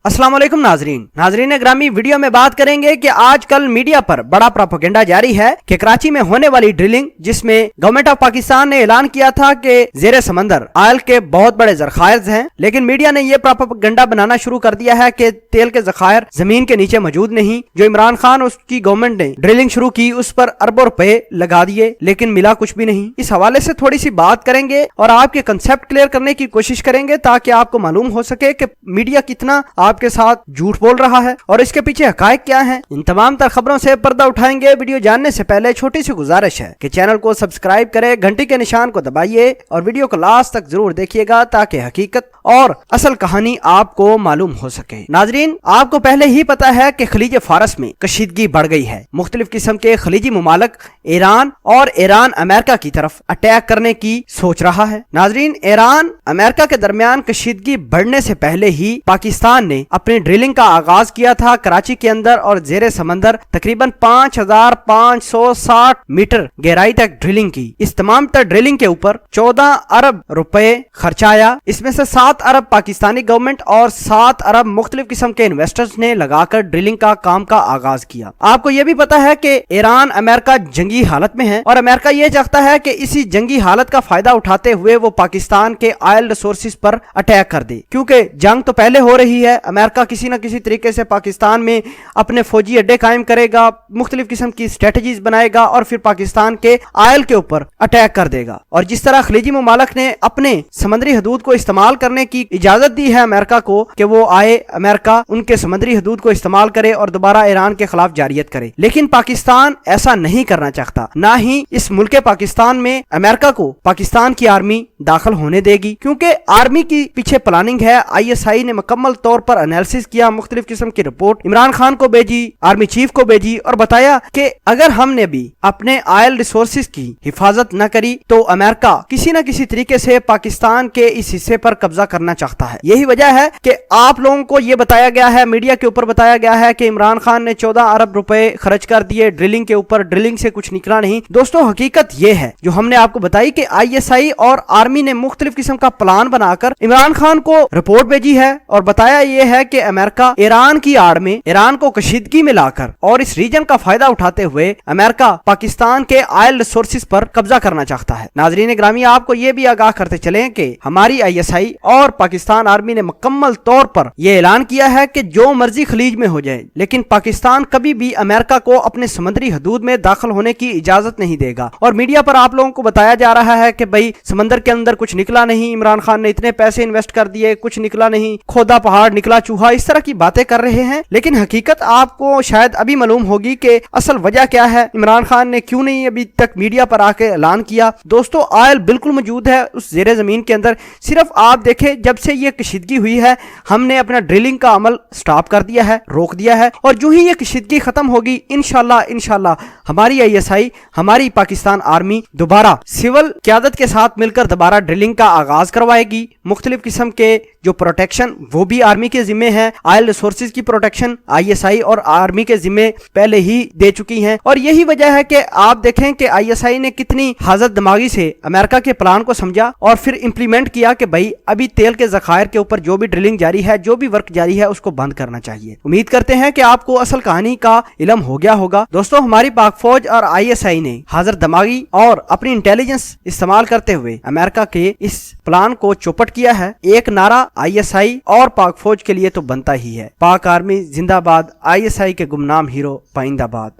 अस्सलाम वालेकुम नाजरीन ग्रामी, वीडियो में बात करेंगे कि आजकल मीडिया पर बड़ा प्रोपेगेंडा जारी है कि कराची में होने वाली ड्रिलिंग, जिसमें गवर्नमेंट ऑफ पाकिस्तान ने ऐलान किया था कि जेरे समंदर ऑयल के बहुत बड़े जखायर हैं, लेकिन मीडिया ने यह प्रोपेगेंडा बनाना शुरू कर दिया है कि तेल के जखायर जमीन के नीचे मौजूद नहीं। जो इमरान खान उसकी गवर्नमेंट ने ड्रिलिंग शुरू की उस पर अरबों रुपए लगा दिए, लेकिन मिला कुछ भी नहीं। इस हवाले से थोड़ी सी बात करेंगे और आपके कंसेप्ट क्लियर करने की कोशिश करेंगे ताकि आपको मालूम हो सके कि मीडिया कितना आपके साथ झूठ बोल रहा है और इसके पीछे हकायक क्या हैं। इन तमाम तर खबरों से पर्दा उठाएंगे। वीडियो जानने से पहले छोटी सी गुजारिश है कि चैनल को सब्सक्राइब करें, घंटी के निशान को दबाइए और वीडियो को लास्ट तक जरूर देखिएगा ताकि हकीकत और असल कहानी आपको मालूम हो सके। नाजरीन, आपको पहले ही पता है कि खलीज फारस में कशीदगी बढ़ गई है। मुख्तलिफ किस्म के खलीजी मुमालिक ईरान और ईरान अमेरिका की तरफ अटैक करने की सोच रहा है। नाजरीन, ईरान अमेरिका के दरमियान कशीदगी बढ़ने से पहले ही पाकिस्तान ने अपनी ड्रिलिंग का आगाज किया था कराची के अंदर और जेरे समंदर तकरीबन 5560 मीटर गहराई तक ड्रिलिंग की। इस तमाम तर ड्रिलिंग के ऊपर 14 अरब रुपए खर्चाया। इसमें से 7 अरब पाकिस्तानी गवर्नमेंट और 7 अरब मुख्तलिफ किस्म के इन्वेस्टर्स ने लगाकर ड्रिलिंग का काम का आगाज किया। आपको यह भी पता है कि ईरान अमेरिका जंगी हालत में है और अमेरिका यह चाहता है कि इसी जंगी हालत का फायदा उठाते हुए वो पाकिस्तान के ऑयल रिसोर्सेज पर अटैक कर दे, क्योंकि जंग तो पहले हो रही है। अमेरिका किसी न किसी तरीके से पाकिस्तान में अपने फौजी अड्डे कायम करेगा, मुख्तलिफ किस्म की स्ट्रेटजीज बनाएगा और फिर पाकिस्तान के ऑयल के ऊपर अटैक कर देगा। और जिस तरह खलीजी मुमालिक ने अपने समंदरी हदूद को इस्तेमाल करने की इजाजत दी है अमेरिका को कि वो आए, अमेरिका उनके समंदरी हदूद को इस्तेमाल करे और दोबारा ईरान के खिलाफ जारियत करे, लेकिन पाकिस्तान ऐसा नहीं करना चाहता। ना ही इस मुल्क पाकिस्तान में अमेरिका को पाकिस्तान की आर्मी दाखिल होने देगी, क्योंकि आर्मी की पीछे प्लानिंग है। ISI ने मुकम्मल तौर पर एनालिसिस किया, मुख्तलिफ किस्म की रिपोर्ट इमरान खान को भेजी, आर्मी चीफ को भेजी और बताया कि अगर हमने भी अपने ऑयल रिसोर्सेज की हिफाजत न करी तो अमेरिका किसी न किसी तरीके से पाकिस्तान के इस हिस्से पर कब्जा करना चाहता है। यही वजह है कि आप लोगों को यह बताया गया है, मीडिया के ऊपर बताया गया है कि इमरान खान ने 14 अरब रुपए खर्च कर दिए ड्रिलिंग के ऊपर, ड्रिलिंग से कुछ निकला नहीं। दोस्तों, हकीकत यह है जो हमने आपको बताई कि ISI और आर्मी ने मुख्तलिफ किस्म का प्लान बनाकर इमरान खान को रिपोर्ट भेजी है और बताया यह है कि अमेरिका ईरान की आड़ में ईरान को कशीदगी में लाकर और इस रीजन का फायदा उठाते हुए अमेरिका पाकिस्तान के ऑयल रिसोर्सेज पर कब्जा करना चाहता है। नाजरीन ग्रामी, आपको यह भी आगाह करते चलें कि हमारी ISI और पाकिस्तान आर्मी ने मुकम्मल तौर पर यह ऐलान किया है कि जो मर्जी खलीज में हो जाए, लेकिन पाकिस्तान कभी भी अमेरिका को अपने समुद्री हदूद में दाखिल होने की इजाजत नहीं देगा। और मीडिया पर आप लोगों को बताया जा रहा है कि भाई समंदर के अंदर कुछ निकला नहीं, इमरान खान ने इतने पैसे इन्वेस्ट कर दिए, कुछ निकला नहीं, खोदा पहाड़ निकला चूहा, इस तरह की बातें कर रहे हैं। लेकिन हकीकत आपको शायद अभी मालूम होगी कि असल वजह क्या है। इमरान खान ने क्यों नहीं अभी तक मीडिया पर आके ऐलान किया। दोस्तों, ऑयल बिल्कुल मौजूद है उस जेरे जमीन के अंदर। सिर्फ आप देखें, जब से ये कशीदगी हुई है हमने अपना ड्रिलिंग का अमल स्टॉप कर दिया है, रोक दिया है, और जो ही ये कशीदगी खत्म होगी इंशाल्लाह हमारी ISI, हमारी पाकिस्तान आर्मी दोबारा सिविल क़यादत के साथ मिलकर दोबारा ड्रिलिंग का आगाज करवाएगी। मुख्तलिफ किस्म के जो प्रोटेक्शन वो भी आर्मी के जिम्मे है, ऑयल रिसोर्सेज की प्रोटेक्शन ISI और आर्मी के जिम्मे पहले ही दे चुकी हैं। और यही वजह है कि आप देखें कि ISI ने कितनी हाजत दिमागी से अमेरिका के प्लान को समझा और फिर इंप्लीमेंट किया कि भाई अभी तेल के जखायर के ऊपर जो भी ड्रिलिंग जारी है, जो भी वर्क जारी है, उसको बंद करना चाहिए। उम्मीद करते हैं कि आपको असल कहानी का इल्म हो गया होगा। दोस्तों, हमारी पाक फौज और ISI ने हाजिर दिमागी और अपनी इंटेलिजेंस इस्तेमाल करते हुए अमेरिका के इस प्लान को चौपट किया है। एक नारा ISI और पाक फौज के लिए तो बनता ही है, पाक आर्मी जिंदाबाद, ISI के गुमनाम हीरो पाइंदाबाद।